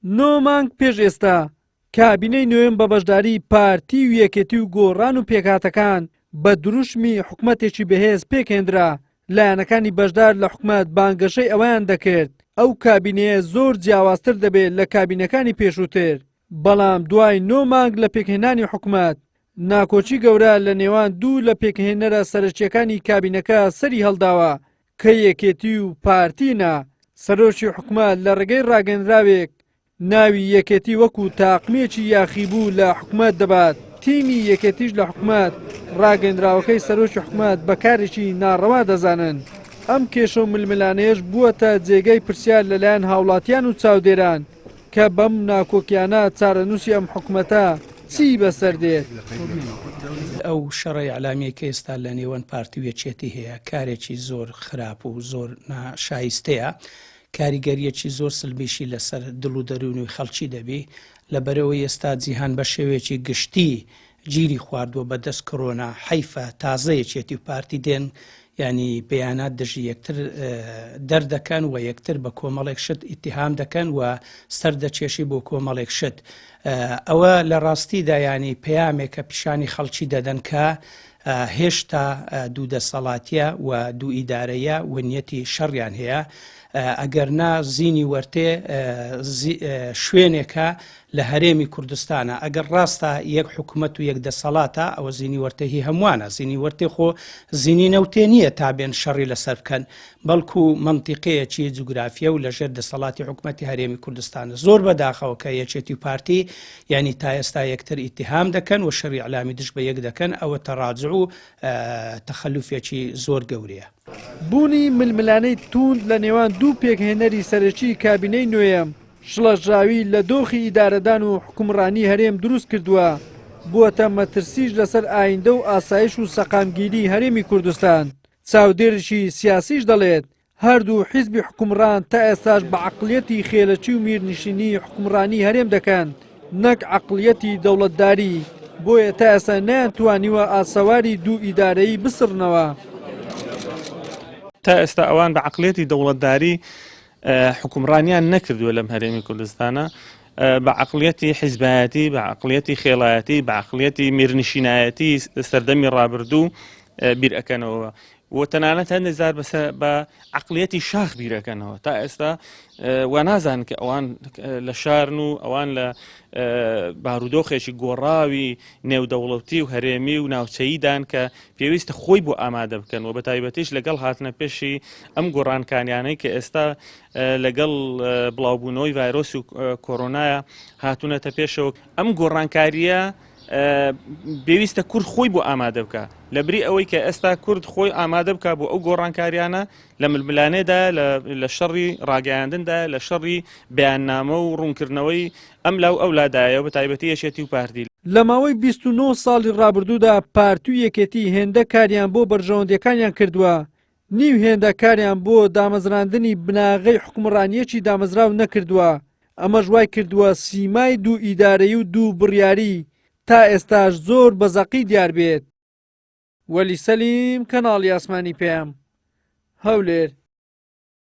9 مانگ پێش ئێستا کابینەی نوێم بە بەشداری پارتی و یەکێتی و گۆڕان و پێکهاتەکان بە دروشمی حکومەتێکی بەهێز پێکهێنرا. لایەنەکانی بەشدار لە حکومەت بانگەشەی ئەوەیان دەکرد ئەو کابینەیە زۆر جیاوازتر دەبێت لە کابینەکانی پێشووتر. بەڵام دوای 9 مانگ لە پێکهێنانی حکومەت ناکۆچی گەورە لە نێوان دوو لە پێکهێنەرە سەرچیەکانی کابینەکە سەری هەڵداوە کە یەکێتی و پارتینە. سەرۆکی حکومەت لە ڕێگەی ڕاگەنراوێک ناوی یەکێتی وەکو تاقمێکی یاخیبوو لە حکومەت دەبات. تیمی یەکێتیش لە حکومەت ڕاگەندراوەکەی سەرۆکی حکومەت بەکارێکی ناڕەوا دەزانن. ئەم کێشە و ململانەیەش بووەتە جێگەی پرسیار لەلایەن هاوڵاتیان و چاودێران کە بەم ناکۆکیانە چارەنووسی ئەم حکومەتە چی بەسەر دێت. ئەو شەڕی عەلامیە کە ئێستا لە نێوان پارتی و یەکێتی هەیە کارێکی زۆر خراپ و زۆر ناشایستەیە، کاریگەریەکی زۆر سلبیشی لەسەر دڵ و دەروونی خەڵکی دەبی. لەبەرەوەی ئێستا جیهان بە شێوەیەکی گشتی گیری خواردووە بەدەست کۆرۆنا. حیفە تازە یەکێتی و پارتی دێن ینی بەیانات دژی یەکتر دەردەکەن و یەکتر بە کۆمەڵێک شت ئیتیهام دەکەن و سەردەچێشی بۆ کۆمەڵێک شت. ئەوە لە ڕاستیدا ینی پەیامێکە پیشانی خەڵکی دەدەن کە هێشتا دوو دەسەڵاتیە و دوو ئیدارەیە و نیەتی شەڕیان هەیە. ئەگەرنا زینی وەرتێ شوێنێکە لە هەرێمی کوردستانە. ئەگەر ڕاستە یەک حکوومەت و یەک دەسەڵاتە ئەوە زینی وەرتەهی هەمووانە. زینی وەرتێ خۆ زینی نەوتێ نییە تا بێن شەڕی لەسەر بکەن، بەڵکو منتیقەیەکی جوگرافیە و لەژێر دەسەڵاتی حکوومەتی هەرێمی کوردستانە. زۆر بەداخەوە کە یەکێتی و پارتی ینی تا ئێستا یەکتر ئیتیهام دەکەن و شەڕی عەلامی دژ بە یەک دەکەن. ئەوە تەڕاجع و تەخەلوفێکی زۆر گەورەیە. بوونی ململانەی توند لە نێوان دوو پێکهێنەری سەرەکی کابینەی نوێیەم شڵەژاوی لە دۆخی ئیدارەدان و حکومڕانی هەرێم دروست کردووە بووەتە مەترسیش لەسەر ئایندە و ئاسایش و سەقامگیری هەرێمی کوردستان. چاودێرشی سیاسیش دەڵێت هەردوو حیزبی حکومڕان تا ئێستاش بە عەقڵیەتی خێلەچی و میرنشینی حکومڕانی هەرێم دەکەن نەک عەقڵیەتی دەوڵەتداری. بۆیە تا ئێستا نەیانتوانیوە ئاسەواری دوو ئیدارەیی بسڕنەوە. تا ئێستا ئەوان بە عەقڵیەتی دەوڵەتداری حکومڕانیان نەکردووە لەم هەرێمی کوردستانە، بە عەقڵیەتی حیزبایەتی، بە عەقڵیەتی خێڵایەتی، بە عەقڵیەتی میرنشینایەتی سەردەمی ڕابردوو بیر ئەکەنەوە و تەنانەت هەندێک جار بە عەقڵیەتی شاخ بیرەکەنەوە. تا ئێستا وا نازانن کە ئەوان لە شارن و ئەوان لە بارودۆخێکی گۆڕاوی نێودەوڵەتی و هەرێمی و ناوچەییدان کە پێویستە خۆی بۆ ئامادە بکەن و بە تایبەتیش لەگەڵ هاتنە پێشی ئەم گۆڕانکانیانەی کە ئێستا لەگەڵ بڵاوبوونەوەی ڤایرۆسی و کۆڕۆنایە هاتوونەتە پێشەوە. ئەم گۆڕانکاریە پێویستە کورد خۆی بۆ ئامادە بکە لەبری ئەوەی کە ئێستا کورد خۆی ئامادە بکە بۆ ئەو گۆڕانکاریانە لە ململانێدا لە شەڕی ڕاگەیاندندا لە شەڕی بەیاننامە و ڕوونکردنەوەی ئەم لاو ئەولادایە بە تایبەتی یەکێتی و پارتی. لە ماوەی 29 ساڵی ڕابردوودا پارتی و یەکێتی هێندە کاریان بۆ بەرژەوەندەکانیان کردووە. نیو هێندە کاریان بۆ دامەزراندنی بناغەی حکومڕانیەکی دامەزراو نەکردووە. ئەمەش وای کردووە سیمای دوو ئیدارەیی و دوو بڕیاری تا ئێستاش زۆر بەزەقی دیار بێت. وەلی سەلیم، کەناڵی ئاسمانی پێم، هەولێر.